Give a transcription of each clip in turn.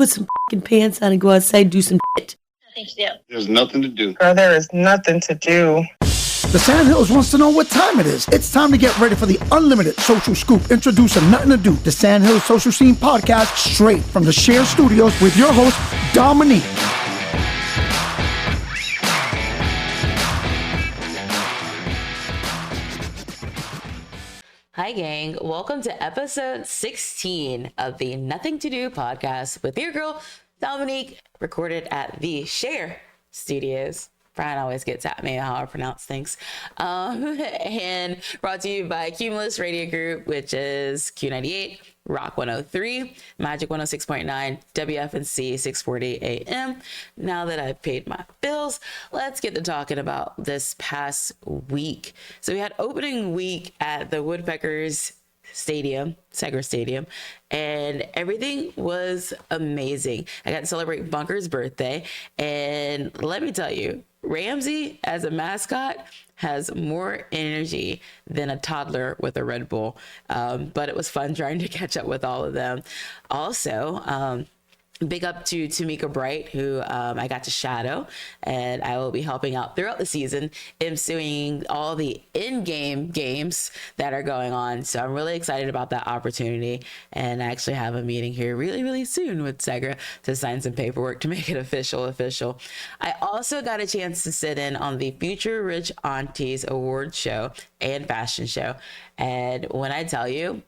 put some fucking pants on and go outside and do some shit. Nothing to do. There's nothing to do. Girl, there is nothing to do. The Sandhills wants to know what time it is. It's time to get ready for the unlimited social scoop. Introducing Nothing to Do, the Sandhills Social Scene Podcast, straight from the Share Studios with your host, Dominique. Hi, gang. Welcome to episode 16 of the Nothing To Do podcast with your girl, Dominique, recorded at the Share Studios. Brian always gets at me how I pronounce things. And brought to you by Cumulus Radio Group, which is Q98, Rock 103, Magic 106.9, WFNC 640 AM. Now that I've paid my bills, let's get to talking about this past week. So we had opening week at the Woodpeckers Stadium, Segra Stadium, and everything was amazing. I got to celebrate Bunker's birthday, and let me tell you, Ramsey as a mascot has more energy than a toddler with a Red Bull, but it was fun trying to catch up with all of them. Also, big up to Tamika Bright, who I got to shadow, and I will be helping out throughout the season, emceeing all the in-game games that are going on. So I'm really excited about that opportunity, and I actually have a meeting here really soon with Segra to sign some paperwork to make it official. I also got a chance to sit in on the Future Rich Aunties award show and fashion show, and when I tell you,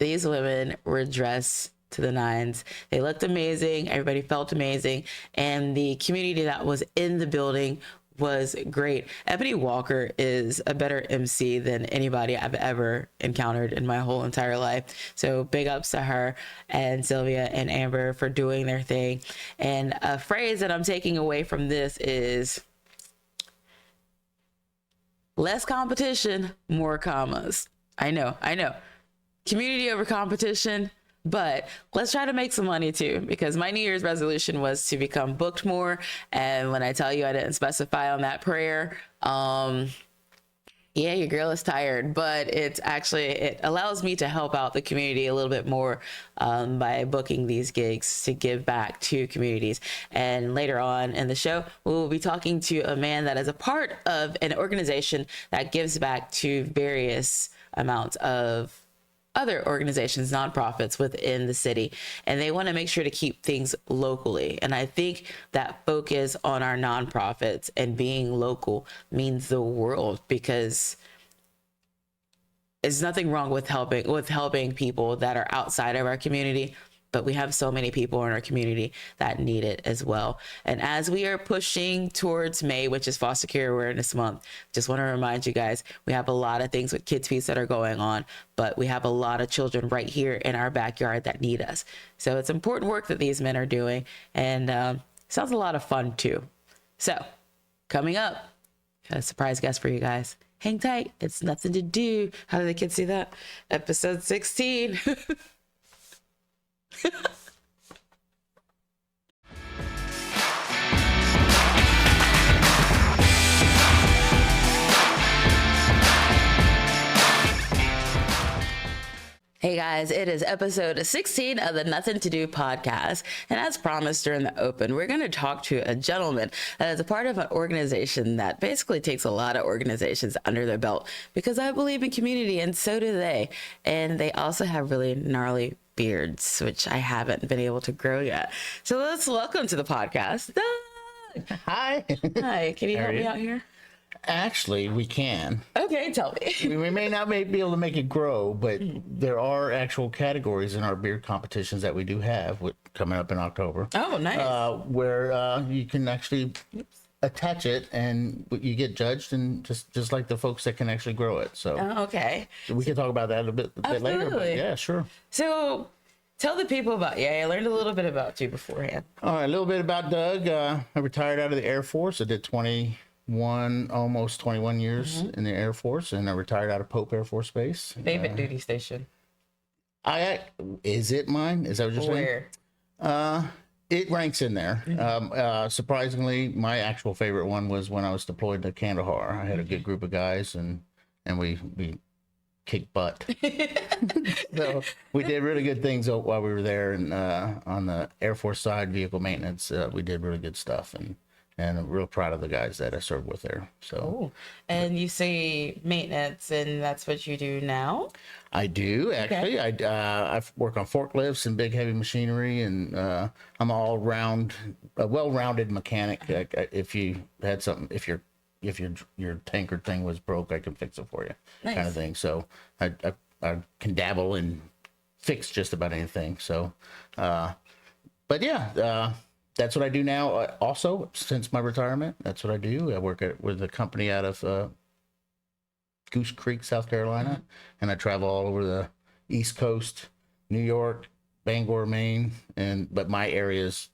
these women were dressed to the nines. They looked amazing. Everybody felt amazing. And the community that was in the building was great. Ebony Walker is a better MC than anybody I've ever encountered in my whole entire life. So big ups to her and Sylvia and Amber for doing their thing. And a phrase that I'm taking away from this is less competition, more commas. I know. Community over competition. But let's try to make some money too, because my New Year's resolution was to become booked more. And when I tell you I didn't specify on that prayer, yeah, your girl is tired, but it allows me to help out the community a little bit more by booking these gigs to give back to communities. And later on in the show, we will be talking to a man that is a part of an organization that gives back to various amounts of other organizations, nonprofits within the city, and they want to make sure to keep things locally. And I think that focus on our nonprofits and being local means the world, because there's nothing wrong with helping people that are outside of our community, but we have so many people in our community that need it as well. And as we are pushing towards May, which is Foster Care Awareness Month, just want to remind you guys, we have a lot of things with Kids Feast that are going on, but we have a lot of children right here in our backyard that need us. So it's important work that these men are doing, and sounds a lot of fun too. So coming up, got a surprise guest for you guys. Hang tight. It's Nothing to Do. How do the kids see that? Episode 16. Hey guys, it is episode 16 of the Nothing To Do podcast. And as promised during the open, we're going to talk to a gentleman that is a part of an organization that basically takes a lot of organizations under their belt, because I believe in community and so do they. And they also have really gnarly beards, which I haven't been able to grow yet. So let's welcome to the podcast, Doug. Hi. Hi, can you help me out here? Actually, we can. Okay, tell me. We may not be able to make it grow, but there are actual categories in our beard competitions that we do have coming up in October. Oh, nice. Where you can actually attach it and you get judged, and just like the folks that can actually grow it. So okay. We can talk about that a bit later. But yeah, sure. So tell the people about you. I learned a little bit about you beforehand. All right, a little bit about Doug. I retired out of the Air Force. I did almost 21 years in the Air Force, and I retired out of Pope Air Force Base. Favorite duty station? Is it mine? Is that what you're saying? Where? It ranks in there. Surprisingly, my actual favorite one was when I was deployed to Kandahar. I had a good group of guys, and we kick butt. So we did really good things while we were there, and on the Air Force side, vehicle maintenance, we did really good stuff, and I'm real proud of the guys that I served with there. So, Oh, and you say maintenance, and that's what you do now? I do actually. Okay. I work on forklifts and big heavy machinery, and I'm all round, a well-rounded mechanic. If you had something, if your tanker thing was broke, I can fix it for you, Nice. kind of thing. So I can dabble and fix just about anything. So, but yeah. That's what I do now. Also, since my retirement, that's what I do. I work with a company out of Goose Creek, South Carolina, and I travel all over the East Coast, New York, Bangor, Maine, but my area is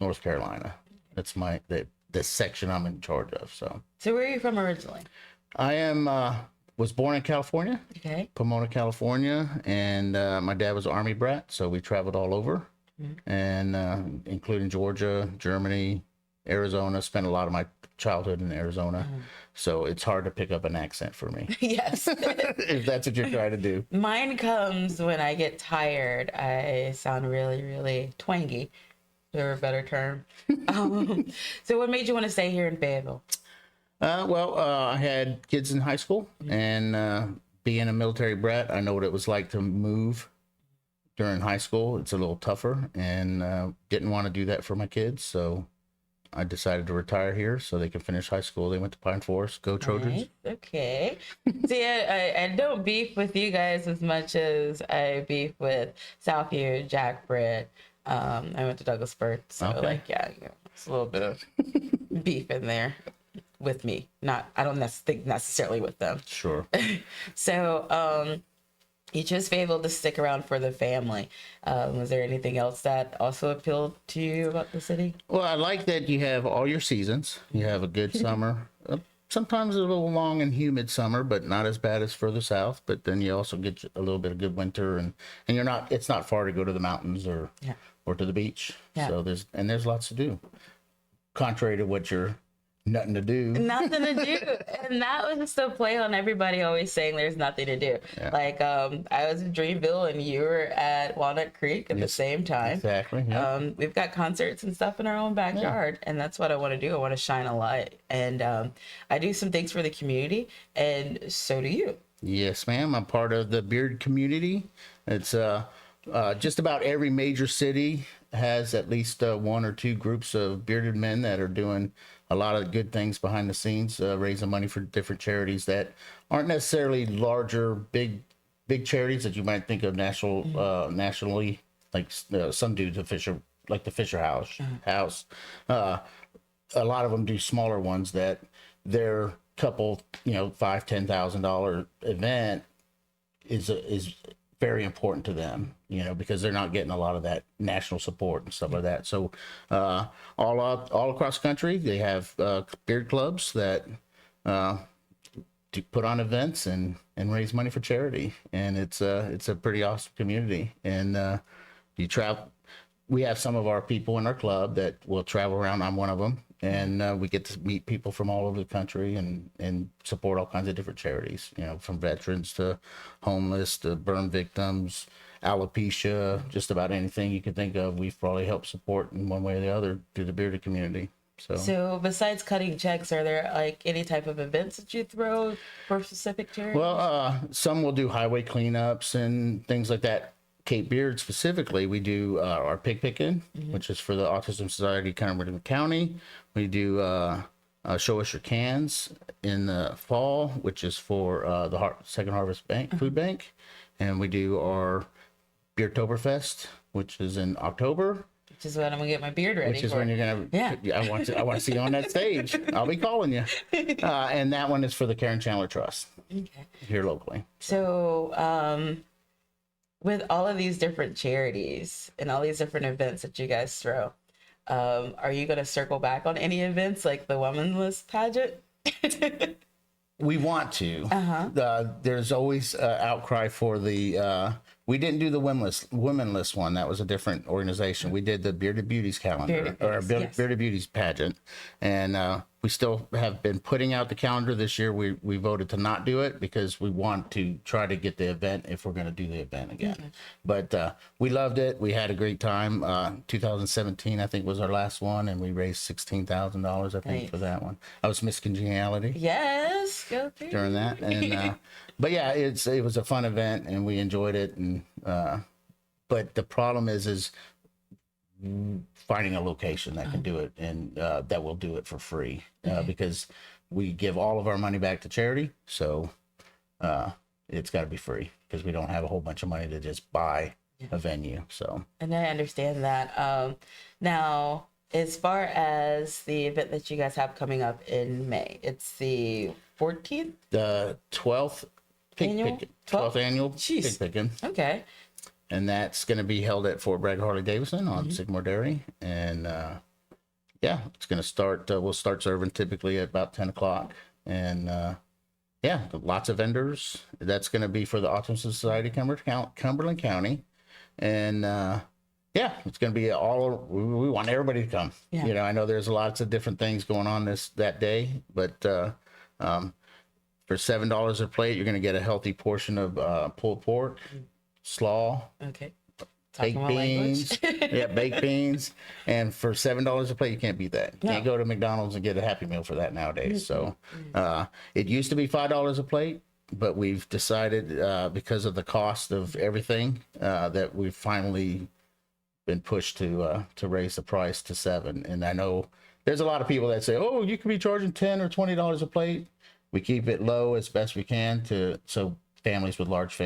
North Carolina. That's the section I'm in charge of. So where are you from originally? I was born in California, Okay. Pomona, California, and my dad was an Army brat, so we traveled all over. And including Georgia, Germany, Arizona. Spent a lot of my childhood in Arizona, so it's hard to pick up an accent for me. Yes. If that's what you're trying to do. Mine comes when I get tired. I sound really, really twangy, for a better term. So what made you want to stay here in Fayetteville? I had kids in high school, and being a military brat, I know what it was like to move during high school. It's a little tougher, and didn't want to do that for my kids, so I decided to retire here so they can finish high school. They went to Pine Forest. Go Trojans. Nice. Okay. See, I don't beef with you guys as much as I beef with Southview, Jack Britt. I went to Douglasburg, so Okay. it's a little bit of beef in there with me. I don't think necessarily with them. Sure. So, you chose Fayetteville to stick around for the family. Was there anything else that also appealed to you about the city? Well, I like that you have all your seasons. You have a good summer, sometimes a little long and humid summer, but not as bad as further south. But then you also get a little bit of good winter, and it's not far to go to the mountains or to the beach. Yeah. So there's lots to do. Contrary to what you're nothing to do. Nothing to do. And that was just a play on everybody always saying there's nothing to do. Yeah. Like, I was in Dreamville and you were at Walnut Creek at the same time. Exactly. Yeah. We've got concerts and stuff in our own backyard, and that's what I want to do. I want to shine a light, and I do some things for the community, and so do you. Yes, ma'am. I'm part of the beard community. It's just about every major city has at least one or two groups of bearded men that are doing a lot of good things behind the scenes, raising money for different charities that aren't necessarily larger, big charities that you might think of nationally, like some do the Fisher House. A lot of them do smaller ones that their couple, $5,000-$10,000 event is very important to them, because they're not getting a lot of that national support and stuff like that. So all across the country, they have beard clubs that to put on events and raise money for charity, and it's a pretty awesome community. And you travel. We have some of our people in our club that will travel around. I'm one of them, and we get to meet people from all over the country and support all kinds of different charities. From veterans to homeless to burn victims, alopecia, just about anything you can think of. We've probably helped support in one way or the other through the bearded community. So besides cutting checks, are there like any type of events that you throw for specific charities? Well, some will do highway cleanups and things like that. Cape Beard specifically, we do our pickin, which is for the Autism Society of Cumberland County. We do Show Us Your Cans in the fall, which is for the Second Harvest Food Bank. And we do our Beardtoberfest, which is in October. Which is when I'm gonna get my beard ready. Which is when you're gonna. Yeah. I want to see you on that stage. I'll be calling you. And that one is for the Karen Chandler Trust here locally. So, with all of these different charities and all these different events that you guys throw, are you gonna circle back on any events like the Womanless pageant? We want to. There's always outcry for the. We didn't do the womenless one. That was a different organization. We did the Bearded Beauties calendar, Bearded Beauties, yes. Bearded Beauties pageant, and we still have been putting out the calendar. This year we voted to not do it because we want to try to get the event if we're going to do the event again. Okay. But we loved it. We had a great time. 2017 I think was our last one, and we raised $16,000 I think for that one. I was Miss Congeniality. Yes, go through. During that, and but yeah, it was a fun event and we enjoyed it. And but the problem is finding a location that can do it and that will do it for free because we give all of our money back to charity, so it's got to be free because we don't have a whole bunch of money to just buy a venue. So, and I understand that. Now, as far as the event that you guys have coming up in May, it's the 14th, the 12th annual 12th annual pig pickin. Okay. And that's going to be held at Fort Bragg Harley Davidson on Sycamore Dairy. And yeah, it's going to start, we'll start serving typically at about 10 o'clock. And yeah, lots of vendors. That's going to be for the Autism Society Cumberland County. And yeah, it's going to be we want everybody to come. Yeah. You know, I know there's lots of different things going on that day, but for $7 a plate, you're going to get a healthy portion of pulled pork, slaw, baked beans, baked beans, and for $7 a plate, you can't beat that. You can't go to McDonald's and get a Happy Meal for that nowadays. So it used to be $5 a plate, but we've decided because of the cost of everything that we've finally been pushed to raise the price to $7. And I know there's a lot of people that say, "Oh, you could be charging $10 or $20 a plate." We keep it low as best we can so families with large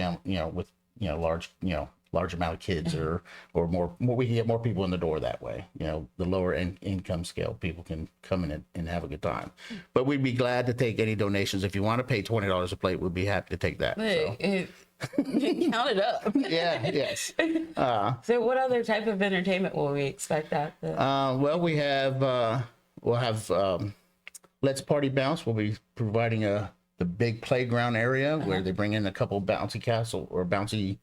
large amount of kids or more, we can get more people in the door that way. You know, the lower income scale people can come in and have a good time. But we'd be glad to take any donations. If you want to pay $20 a plate, we'd be happy to take that. Count it up. Yes. So what other type of entertainment will we expect at the... Well, we'll have Let's Party Bounce. We'll be providing the big playground area where they bring in a couple bouncy castle or bouncy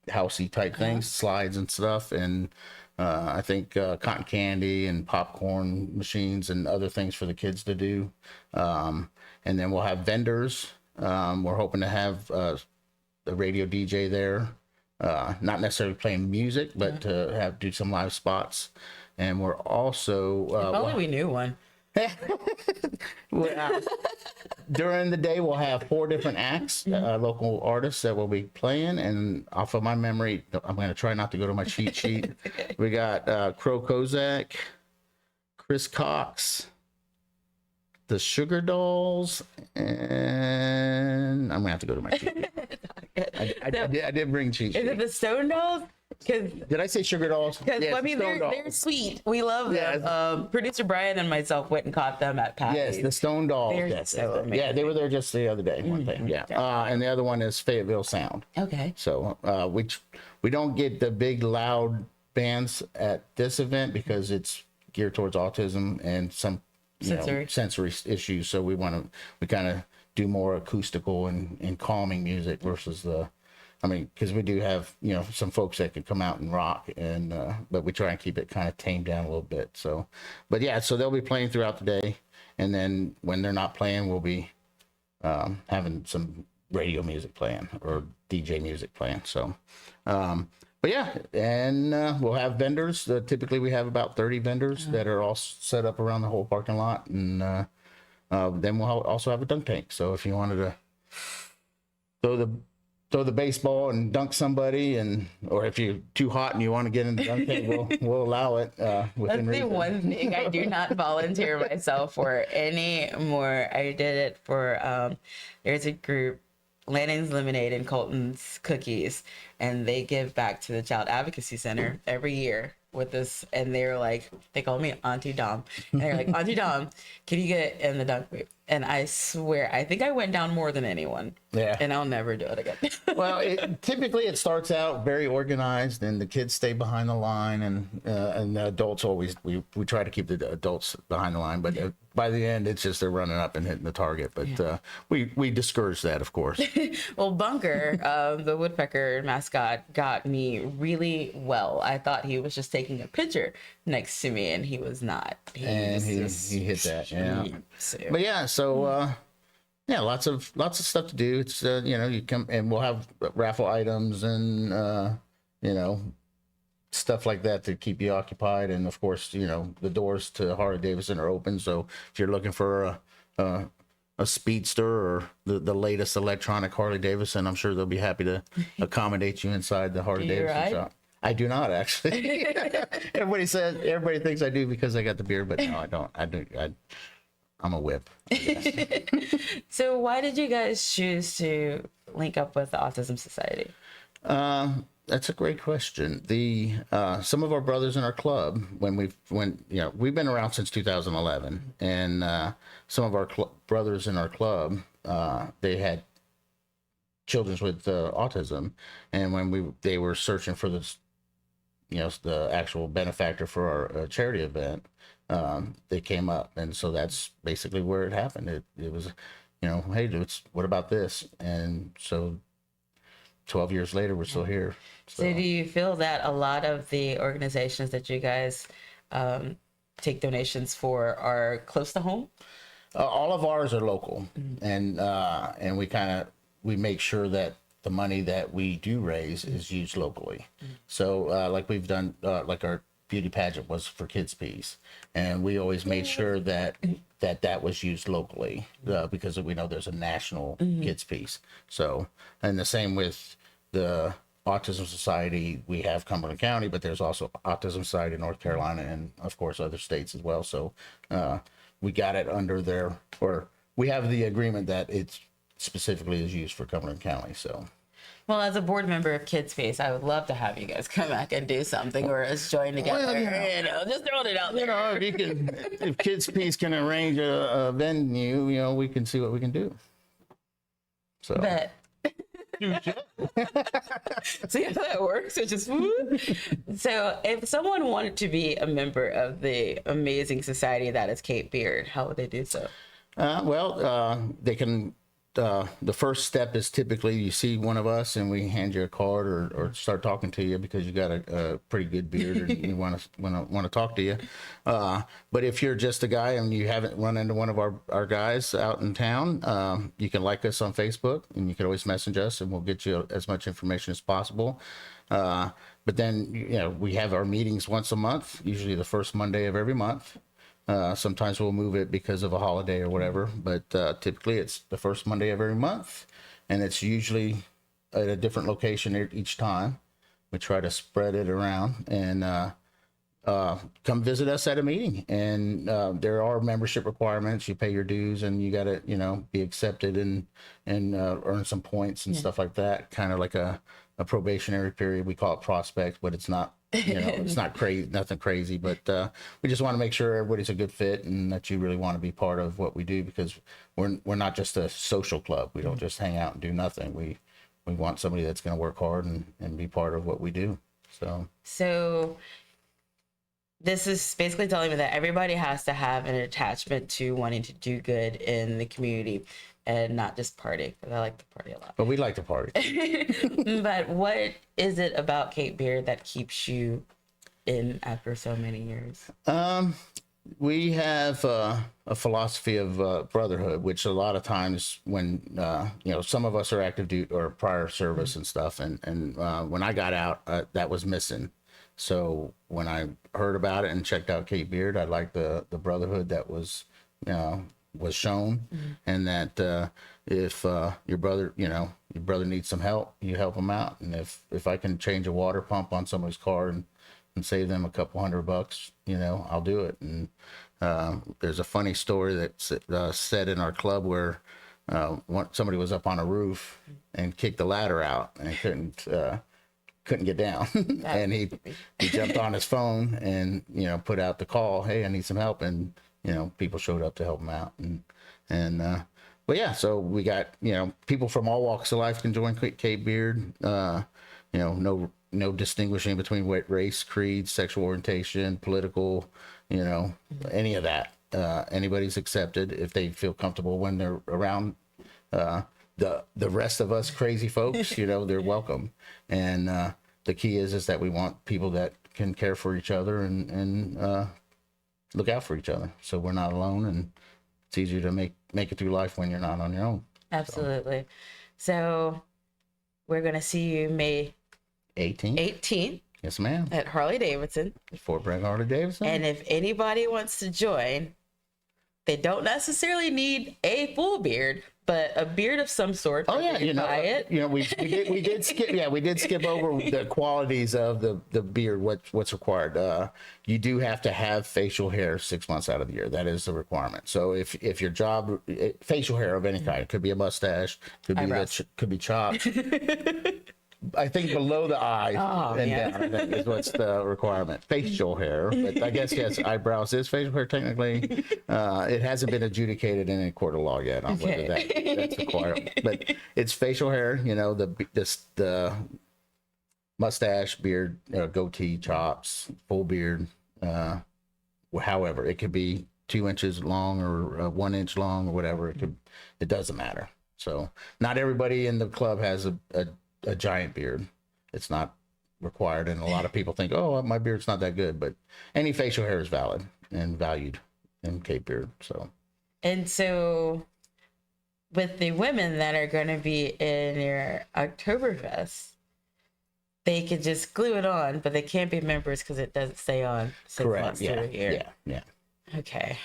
housey type things, slides and stuff. And I think cotton candy and popcorn machines and other things for the kids to do. And then we'll have vendors. We're hoping to have the radio DJ there, not necessarily playing music, but to do some live spots. And we're also if only we knew one. During the day we'll have 4 different acts, local artists that will be playing, and off of my memory, I'm going to try not to go to my cheat sheet. We got Crow Kozak, Chris Cox, the Sugar Dolls, and I'm gonna have to go to my cheat sheet. I did bring cheat sheet. Is it the Stone Dolls? Did I say Sugar Dolls? Because I mean, they're sweet. We love them. Producer Brian and myself went and caught them at Patty's. Yes, the Stone Dolls. They're they were there just the other day. One thing, and the other one is Fayetteville Sound. Okay. So we don't get the big loud bands at this event because it's geared towards autism and some sensory issues. So we kind of do more acoustical and calming music versus because we do have, some folks that can come out and rock, and but we try and keep it kind of tamed down a little bit. So, but yeah, so they'll be playing throughout the day, and then when they're not playing, we'll be having some radio music playing or DJ music playing. So, but yeah, and we'll have vendors. Typically, we have about 30 vendors that are all set up around the whole parking lot, and then we'll also have a dunk tank. So if you wanted to throw the baseball and dunk somebody, or if you're too hot and you want to get in the dunk tank, we'll allow it. That's the one thing I do not volunteer myself for anymore. I did it for there's a group, Lanning's Lemonade and Colton's Cookies, and they give back to the Child Advocacy Center every year with this, and they call me Auntie Dom, and they're like, Auntie Dom, can you get in the dunk loop? And I swear, I think I went down more than anyone. Yeah. And I'll never do it again. Well, typically it starts out very organized, and the kids stay behind the line, and the adults always, we try to keep the adults behind the line, but by the end, it's just they're running up and hitting the target. But we discourage that, of course. Well, Bunker, the woodpecker mascot, got me really well. I thought he was just taking a picture next to me, and he was not. He hit that. Yeah. So. But yeah, so yeah, lots of stuff to do. It's you come and we'll have raffle items and stuff like that to keep you occupied. And of course, the doors to Harley Davidson are open. So if you're looking for a speedster or the latest electronic Harley Davidson, I'm sure they'll be happy to accommodate you inside the Harley Davidson shop. I do not, actually. Everybody thinks I do because I got the beard, but no, I don't. I'm a whip. So why did you guys choose to link up with the Autism Society? That's a great question. Some of our brothers in our club, we've been around since 2011, and some of our brothers in our club, they had children with autism, and when they were searching for this, the actual benefactor for our charity event, they came up, and so that's basically where it happened. It was, hey, dudes, what about this? And so 12 years later, we're still here. So do you feel that a lot of the organizations that you guys take donations for are close to home? All of ours are local, and we make sure that the money that we do raise is used locally. So like we've done, like our beauty pageant was for Kids Peace, and we always made sure that was used locally because we know there's a national Kids Peace. So, and the same with the Autism Society. We have Cumberland County, but there's also Autism Society in North Carolina and of course other states as well. So we got it under there, or we have the agreement that it's specifically is used for Cumberland County. So, well, as a board member of Kids Peace, I would love to have you guys come back and do something, or us join together. Well, just throwing it out there. If Kids Peace can arrange a venue, we can see what we can do. So. Bet. See how that works? It's just so. If someone wanted to be a member of the amazing society that is Cape Beard, how would they do so? They can. The first step is typically you see one of us and we hand you a card or start talking to you because you got a pretty good beard and we want to talk to you. But if you're just a guy and you haven't run into one of our guys out in town, you can like us on Facebook and you can always message us and we'll get you as much information as possible. But then, we have our meetings once a month, usually the first Monday of every month. Sometimes we'll move it because of a holiday or whatever, but typically it's the first Monday of every month, and it's usually at a different location each time. We try to spread it around and come visit us at a meeting. And there are membership requirements. You pay your dues, and you got to be accepted and earn some points and stuff like that. Kind of like a probationary period. We call it prospect, but it's not. It's not crazy, nothing crazy, but we just want to make sure everybody's a good fit and that you really want to be part of what we do, because we're not just a social club. We don't just hang out and do nothing. We want somebody that's going to work hard and be part of what we do. So this is basically telling me that everybody has to have an attachment to wanting to do good in the community and not just party, because I like to party a lot. But we like to party. But what is it about Cape Beard that keeps you in after so many years? We have a philosophy of brotherhood, which a lot of times when, some of us are active duty or prior service and stuff. And when I got out, that was missing. So when I heard about it and checked out Cape Beard, I liked the brotherhood that was shown, and that if your brother needs some help, you help him out. And if I can change a water pump on somebody's car and save them a couple $100, I'll do it. And there's a funny story that's said in our club where somebody was up on a roof and kicked the ladder out and couldn't get down. And he jumped on his phone and put out the call, hey, I need some help, and people showed up to help him out. But yeah, so we got, people from all walks of life can join Cape Beard. No distinguishing between race, creed, sexual orientation, political, any of that. Anybody's accepted if they feel comfortable when they're around the rest of us crazy folks. They're welcome. And the key is that we want people that can care for each other and look out for each other. So we're not alone, and it's easier to make it through life when you're not on your own. Absolutely. So we're going to see you May 18th. Yes, ma'am. At Harley Davidson. Fort Bragg Harley Davidson. And if anybody wants to join, they don't necessarily need a full beard, but a beard of some sort. Oh yeah, we did skip over the qualities of the beard. What's required? You do have to have facial hair 6 months out of the year. That is the requirement. So if your job, facial hair of any kind, it could be a mustache, could be chopped. I think below the eyes down, I think is what's the requirement. Facial hair, but I guess yes, eyebrows is facial hair technically. It hasn't been adjudicated in any court of law yet on whether that's required. But it's facial hair. The mustache, beard, goatee, chops, full beard. However, it could be 2 inches long or 1 inch long or whatever. It doesn't matter. So not everybody in the club has a giant beard. It's not required, and a lot of people think, oh, my beard's not that good, but any facial hair is valid and valued in Cape Beard. So with the women that are going to be in your Oktoberfest, they can just glue it on, but they can't be members because it doesn't stay on 6 months through a year. Yeah. Okay.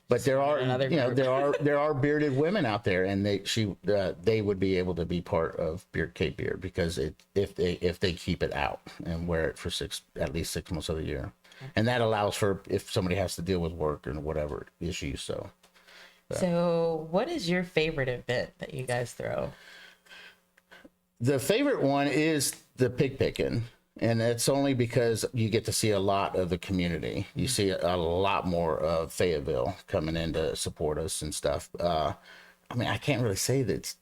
But there are bearded women out there, and they would be able to be part of Cape Beard because if they keep it out and wear it for at least 6 months of the year, and that allows for if somebody has to deal with work and whatever issues. So what is your favorite event that you guys throw? The favorite one is the pickin. And it's only because you get to see a lot of the community. You see a lot more of Fayetteville coming in to support us and stuff. I mean, I can't really say that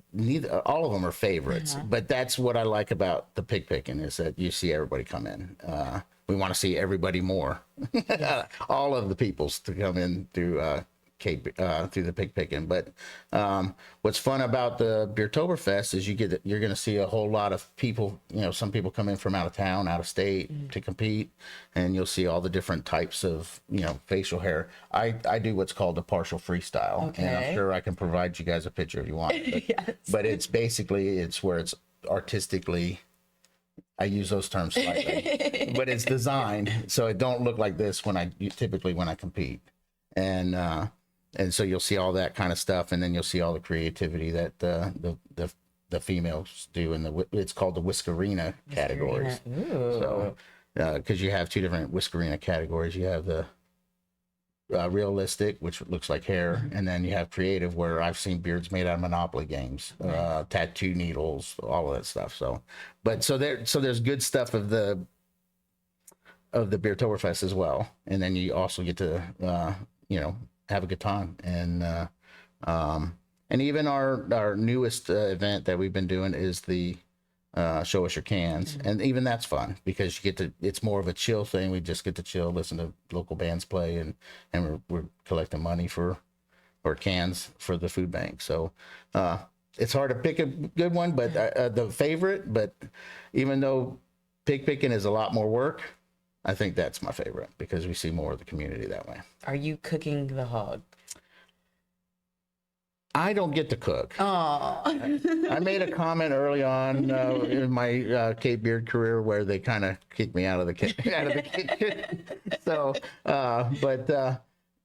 all of them are favorites, but that's what I like about the pickin is that you see everybody come in. We want to see everybody more, all of the peoples to come in through through the pickin. But what's fun about the Beertoberfest is you're going to see a whole lot of people. Some people come in from out of town, out of state to compete, and you'll see all the different types of facial hair. I do what's called a partial freestyle, and I'm sure I can provide you guys a picture if you want. But, yes. But it's where it's artistically. I use those terms slightly, but it's designed so it don't look like this when I compete, and so you'll see all that kind of stuff, and then you'll see all the creativity that the females do it's called the whiskerina categories. Ooh. So because you have two different whiskerina categories, you have the realistic, which looks like hair, and then you have creative, where I've seen beards made out of Monopoly games, tattoo needles, all of that stuff. So there's good stuff of the Beertoberfest as well, and then you also get to have a good time, and even our newest event that we've been doing is the show us your cans, and even that's fun because it's more of a chill thing. We just get to chill, listen to local bands play, and we're collecting money for cans for the food bank. So it's hard to pick a good one, but the favorite. But even though picking is a lot more work, I think that's my favorite because we see more of the community that way. Are you cooking the hog? I don't get to cook. Oh. I made a comment early on in my Cape Beard career where they kind of kicked me out of the kitchen. So,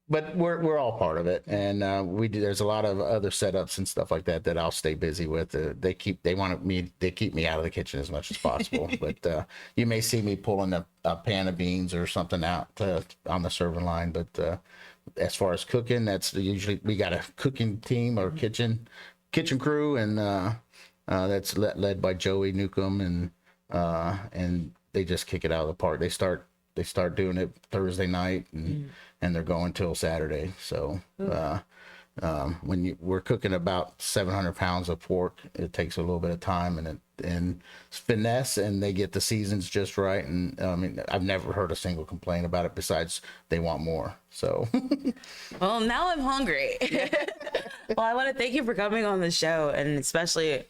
but we're all part of it, and there's a lot of other setups and stuff like that I'll stay busy with. They keep me out of the kitchen as much as possible. But you may see me pulling a pan of beans or something out on the serving line. But as far as cooking, that's usually we got a cooking team or kitchen crew, and that's led by Joey Newcomb, and they just kick it out of the park. They start doing it Thursday night, and they're going till Saturday. So when we're cooking about 700 pounds of pork, it takes a little bit of time and finesse, and they get the seasons just right. And I mean, I've never heard a single complaint about it besides they want more. So Well, now I'm hungry. Well, I want to thank you for coming on the show, and especially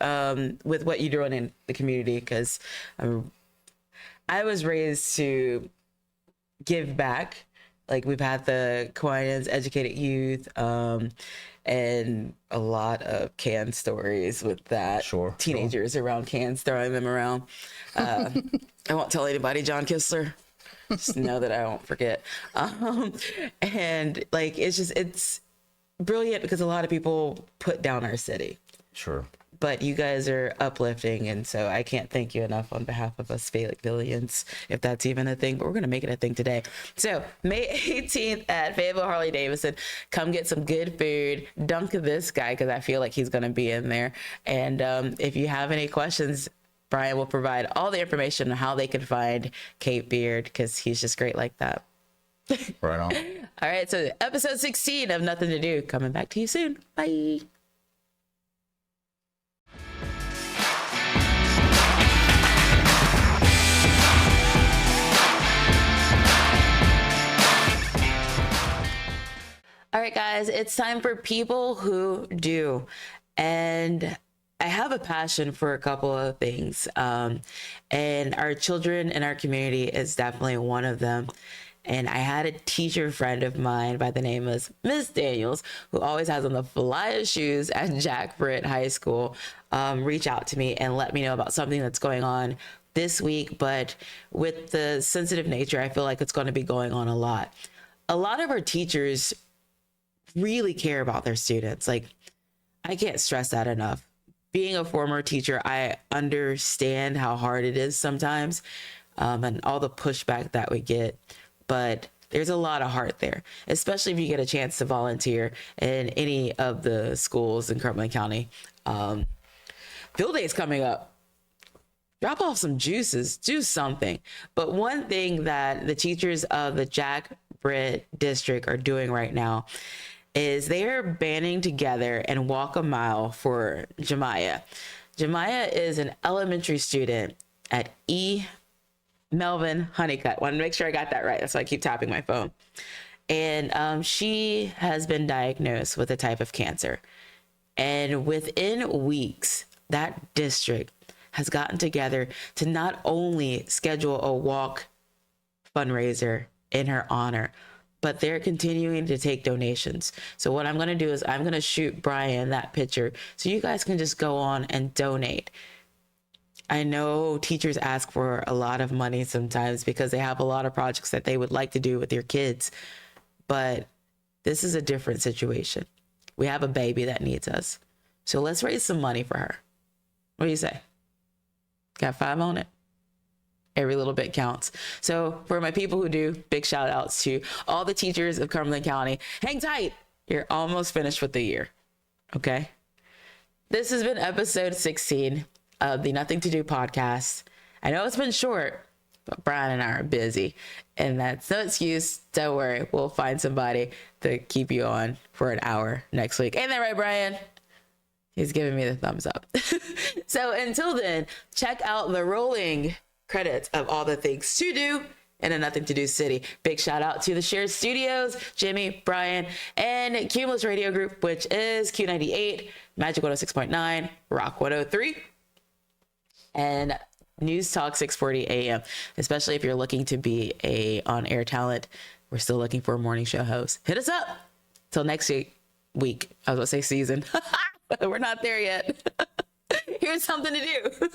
with what you're doing in the community, because I was raised to give back. Like we've had the Kiwanis, Educated Youth, and a lot of can stories with that. Sure. Teenagers around cans, throwing them around. I won't tell anybody, John Kistler. Just know that I won't forget. And like, it's brilliant because a lot of people put down our city. Sure. But you guys are uplifting, and so I can't thank you enough on behalf of us Fayettevilleans, if that's even a thing, but we're going to make it a thing today. So May 18th at Fayetteville Harley-Davidson, come get some good food, dunk this guy because I feel like he's going to be in there. And if you have any questions, Brian will provide all the information on how they can find Cape Beard because he's just great like that. Right on. All right, so episode 16 of Nothing to Do, coming back to you soon. Bye. All right, guys, it's time for People Who Do. And I have a passion for a couple of things. And our children in our community is definitely one of them. And I had a teacher friend of mine by the name of Miss Daniels, who always has on the flyest shoes at Jack Britt High School, reach out to me and let me know about something that's going on this week. But with the sensitive nature, I feel like it's going to be going on a lot. A lot of our teachers really care about their students. Like, I can't stress that enough. Being a former teacher, I understand how hard it is sometimes, and all the pushback that we get, but there's a lot of heart there, especially if you get a chance to volunteer in any of the schools in Cumberland County. Field day is coming up. Drop off some juices, do something. But one thing that the teachers of the Jack Britt district are doing right now is they are banding together and walk a mile for Jamiyah. Jamiyah is an elementary student at Melvin Honeycutt. Want to make sure I got that right. That's why I keep tapping my phone. And she has been diagnosed with a type of cancer. And within weeks, that district has gotten together to not only schedule a walk fundraiser in her honor, but they're continuing to take donations. So what I'm going to do is I'm going to shoot Brian that picture so you guys can just go on and donate. I know teachers ask for a lot of money sometimes because they have a lot of projects that they would like to do with their kids, but this is a different situation. We have a baby that needs us. So let's raise some money for her. What do you say? Got 5 on it? Every little bit counts. So for my people who do, big shout outs to all the teachers of Cumberland County. Hang tight. You're almost finished with the year. Okay. This has been episode 16 of the Nothing to Do podcast. I know it's been short, but Brian and I are busy, and that's no excuse. Don't worry. We'll find somebody to keep you on for an hour next week. Ain't that right, Brian? He's giving me the thumbs up. So until then, check out the rolling credits of all the things to do in a Nothing to Do city. Big shout out to the Shared Studios, Jimmy, Brian, and Cumulus Radio Group, which is Q98, Magic 106.9, Rock 103, and News Talk 640 AM. Especially if you're looking to be a on-air talent, we're still looking for a morning show host. Hit us up. Till next week. I was going to say season. We're not there yet. Here's something to do.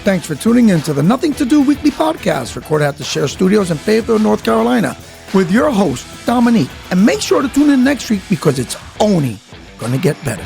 Thanks for tuning in to the Nothing to Do weekly podcast, recorded at the Share Studios in Fayetteville, North Carolina, with your host, Dominique. And make sure to tune in next week because it's only going to get better.